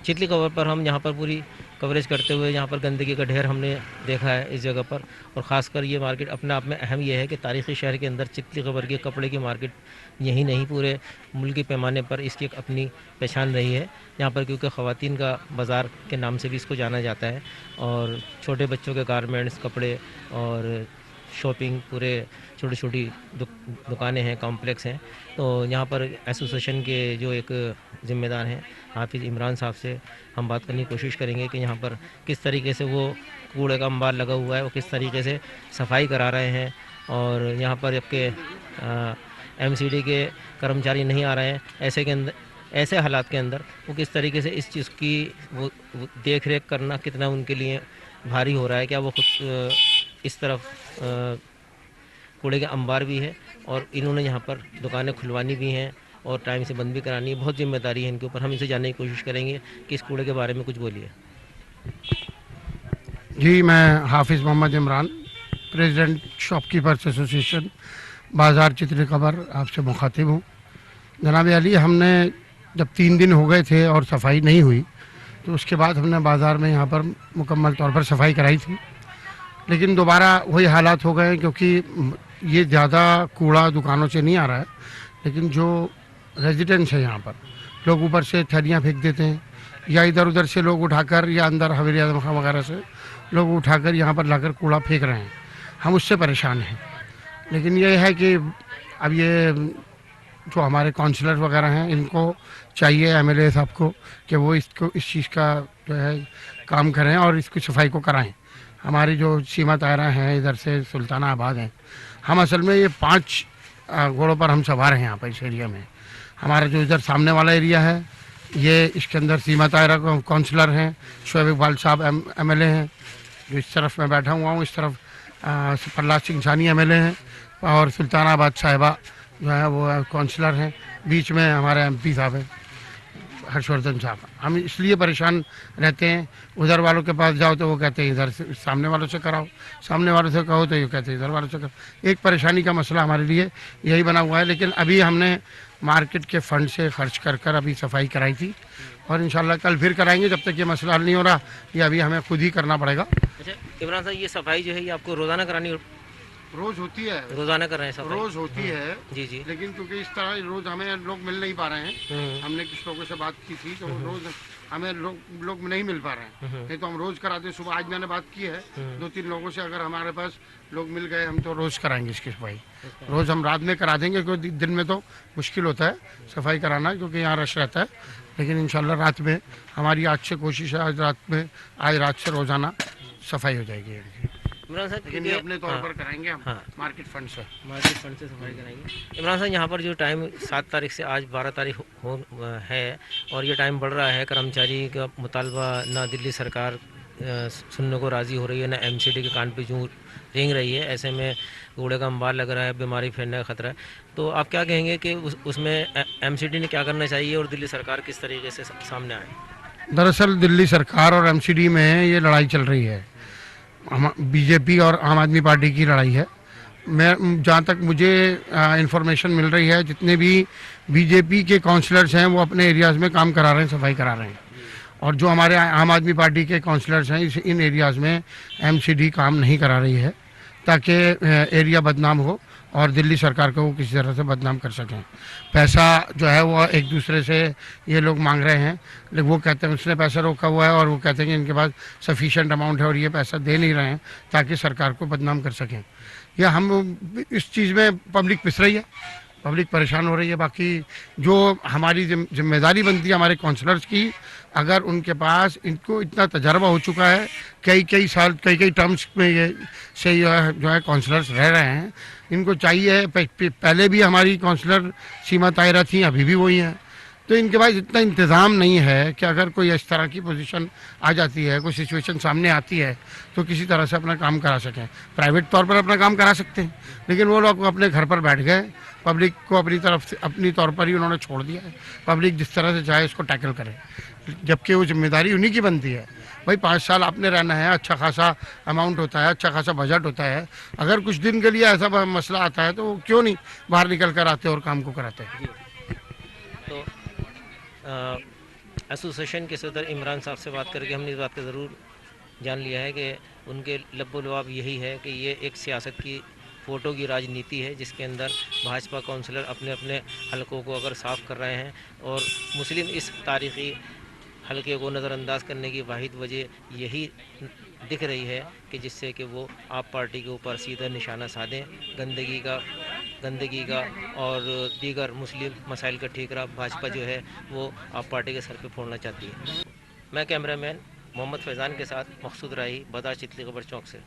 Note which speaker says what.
Speaker 1: Chitli cover पर हम यहाँ पर पूरी कवरेज करते हुए यहाँ पर गंदगी का ढेर हमने देखा है इस जगह पर। और ख़ासकर ये मार्केट अपने आप में अहम ये है कि तारीख़ी शहर के अंदर चितली कवर की कपड़े की मार्केट यही नहीं पूरे मुल्की पैमाने पर इसकी एक अपनी पहचान रही है यहाँ पर, क्योंकि ख़वातीन का बाज़ार के नाम से भी इसको जाना जाता है। और छोटे बच्चों के गारमेंट्स, कपड़े और शॉपिंग, पूरे छोटी छोटी दुकानें हैं, कॉम्प्लेक्स हैं। तो यहाँ पर एसोसिएशन के जो एक ज़िम्मेदार हैं हाफिज़ इमरान साहब से हम बात करने की कोशिश करेंगे कि यहाँ पर किस तरीके से वो कूड़े का अंबार लगा हुआ है वो किस तरीके से सफाई करा रहे हैं। और यहाँ पर जबकि एमसीडी के कर्मचारी नहीं आ रहे हैं, ऐसे के अंदर, ऐसे हालात के अंदर वो किस तरीके से इस चीज़ की वो देख रेख करना कितना उनके लिए भारी हो रहा है। क्या वो खुद इस तरफ कूड़े के अंबार भी है और इन्होंने यहाँ पर दुकानें खुलवानी भी हैं और टाइम से बंद भी करानी है, बहुत जिम्मेदारी है इनके ऊपर। हम इनसे जानने की कोशिश करेंगे कि इस कूड़े के बारे में कुछ बोलिए।
Speaker 2: जी, मैं Hafiz Mohammad Imran, president shopkeepers association Bazar Chitli cover आपसे मुखातिब हूँ। जनाब अली, हमने जब 3 दिन हो गए थे और सफाई नहीं हुई तो उसके बाद हमने बाज़ार में यहाँ पर मुकम्मल तौर पर सफाई कराई थी, लेकिन दोबारा वही हालात हो गए क्योंकि ये ज़्यादा कूड़ा दुकानों से नहीं आ रहा है, लेकिन जो रेजिडेंट्स हैं यहाँ पर, लोग ऊपर से थैलियाँ फेंक देते हैं या इधर उधर से लोग उठाकर या अंदर हवेली आजम खां वगैरह से लोग उठाकर यहाँ पर लाकर कूड़ा फेंक रहे हैं। हम उससे परेशान हैं। लेकिन ये है कि अब ये जो हमारे काउंसलर वगैरह हैं इनको चाहिए, एमएलए साहब को, कि वो इसको इस चीज़ का जो है काम करें और इसकी सफाई को कराएं। हमारी जो सीमा दायरा है इधर से सुल्ताना आबाद है, हम असल में ये 5 घोड़ों पर हम सवार हैं यहाँ पर इस एरिया में। हमारा जो इधर सामने वाला एरिया है ये, इसके अंदर सीमा दायरा काउंसलर हैं, शोएब इकबाल साहब एमएलए हैं, जो इस तरफ मैं बैठा हुआ हूँ, इस तरफ प्रहलाद सिंह सानी एमएलए हैं और सुल्तानाबाद साहिबा जो है वो काउंसलर हैं, बीच में हमारे एमपी साहब हैं हर्षवर्धन साहब। हम इसलिए परेशान रहते हैं, उधर वालों के पास जाओ तो वो कहते हैं इधर से, सामने वालों से कराओ, सामने वालों से कहो तो ये कहते हैं इधर वालों से करो। एक परेशानी का मसला हमारे लिए यही बना हुआ है। लेकिन अभी हमने मार्केट के फंड से खर्च कर कर अभी सफाई कराई थी और इंशाल्लाह कल फिर कराएंगे। जब तक ये मसला हल नहीं हो रहा, ये अभी हमें खुद ही करना पड़ेगा।
Speaker 1: अच्छा इमरान साहब, ये सफाई जो है ये आपको रोज़ाना करानी,
Speaker 2: रोज़ होती है,
Speaker 1: रोज़ाना कर रहे हैं सफाई?
Speaker 2: रोज़ होती है
Speaker 1: जी जी।
Speaker 2: लेकिन क्योंकि इस तरह रोज़ हमें लोग मिल नहीं पा रहे हैं, हमने कुछ लोगों से बात की थी तो रोज़ हमें लोग नहीं मिल पा रहे हैं, नहीं तो हम रोज़ कराते। सुबह आज मैंने बात की है 2-3 लोगों से, अगर हमारे पास लोग मिल गए हम तो रोज़ कराएंगे इसकी सफाई। रोज़ हम रात में करा देंगे क्योंकि दिन में तो मुश्किल होता है सफाई कराना क्योंकि यहाँ रश रहता है। लेकिन इंशाल्लाह रात में हमारी आज से कोशिश है, आज रात से रोज़ाना सफाई हो जाएगी।
Speaker 1: इमरान साहब,
Speaker 2: लेकिन ये अपने तौर पर कराएंगे हम,
Speaker 1: हाँ,
Speaker 2: मार्केट फंड से
Speaker 1: सफाई कराएंगे। इमरान साहब, यहाँ पर जो टाइम 7 तारीख से आज 12 तारीख है और ये टाइम बढ़ रहा है, कर्मचारी का मुतालबा ना दिल्ली सरकार सुनने को राज़ी हो रही है, ना एमसीडी के कान पे जूं रेंग रही है। ऐसे में कूड़े का अंबार लग रहा है, बीमारी फैलने का खतरा है। तो आप क्या कहेंगे कि उसमें एमसीडी ने क्या करना चाहिए और दिल्ली सरकार किस तरीके से सामने आए? दरअसल
Speaker 2: दिल्ली सरकार और एमसीडी में ये लड़ाई चल रही है, बीजेपी और आम आदमी पार्टी की लड़ाई है। मैं जहाँ तक मुझे इंफॉर्मेशन मिल रही है, जितने भी बीजेपी के काउंसलर्स हैं वो अपने एरियाज़ में काम करा रहे हैं, सफाई करा रहे हैं, और जो हमारे आम आदमी पार्टी के काउंसलर्स हैं इन एरियाज़ में एमसीडी काम नहीं करा रही है ताकि एरिया बदनाम हो और दिल्ली सरकार को वो किसी तरह से बदनाम कर सकें। पैसा जो है वो एक दूसरे से ये लोग मांग रहे हैं, लेकिन वो कहते हैं उसने पैसा रोका हुआ है और वो कहते हैं कि इनके पास सफिशिएंट अमाउंट है और ये पैसा दे नहीं रहे हैं ताकि सरकार को बदनाम कर सकें। या हम इस चीज़ में पब्लिक पिस रही है, पब्लिक परेशान हो रही है। बाकी जो हमारी जिम्मेदारी बनती है हमारे काउंसलर्स की, अगर उनके पास इनको इतना तजर्बा हो चुका है, कई साल कई टर्म्स में ये से जो है काउंसलर्स रह रहे हैं, इनको चाहिए, पहले भी हमारी काउंसलर सीमा तायरा थी, अभी भी वही हैं, तो इनके पास इतना इंतज़ाम नहीं है कि अगर कोई इस तरह की पोजीशन आ जाती है, कोई सिचुएशन सामने आती है तो किसी तरह से अपना काम करा सकें। प्राइवेट तौर पर अपना काम करा सकते हैं, लेकिन वो लोग अपने घर पर बैठ गए, पब्लिक को अपनी तरफ से अपनी तौर पर ही उन्होंने छोड़ दिया है। पब्लिक जिस तरह से चाहे उसको टैकल करे, जबकि वो जिम्मेदारी उन्हीं की बनती है। भाई 5 साल आपने रहना है, अच्छा खासा अमाउंट होता है, अच्छा खासा बजट होता है, अगर कुछ दिन के लिए ऐसा मसला आता है तो क्यों नहीं बाहर निकल कर आते और काम को कराते हैं।
Speaker 1: तो एसोसिएशन के सदर इमरान साहब से बात करके हमने इस बात का ज़रूर जान लिया है कि उनके लब्बो-लुआब यही है कि ये एक सियासत की फ़ोटो की राजनीति है, जिसके अंदर भाजपा काउंसलर अपने अपने हलकों को अगर साफ़ कर रहे हैं और मुस्लिम इस तारीख़ी हलके को नज़रअंदाज करने की वाहिद वजह यही दिख रही है कि जिससे कि वो आप पार्टी के ऊपर सीधा निशाना साधें, गंदगी का और दीगर मुस्लिम मसाइल का ठीकरा भाजपा जो है वो आप पार्टी के सर पे फोड़ना चाहती है। मैं कैमरामैन मोहम्मद फैज़ान के साथ मकसूद राही, बदार चितली खबर चौक से।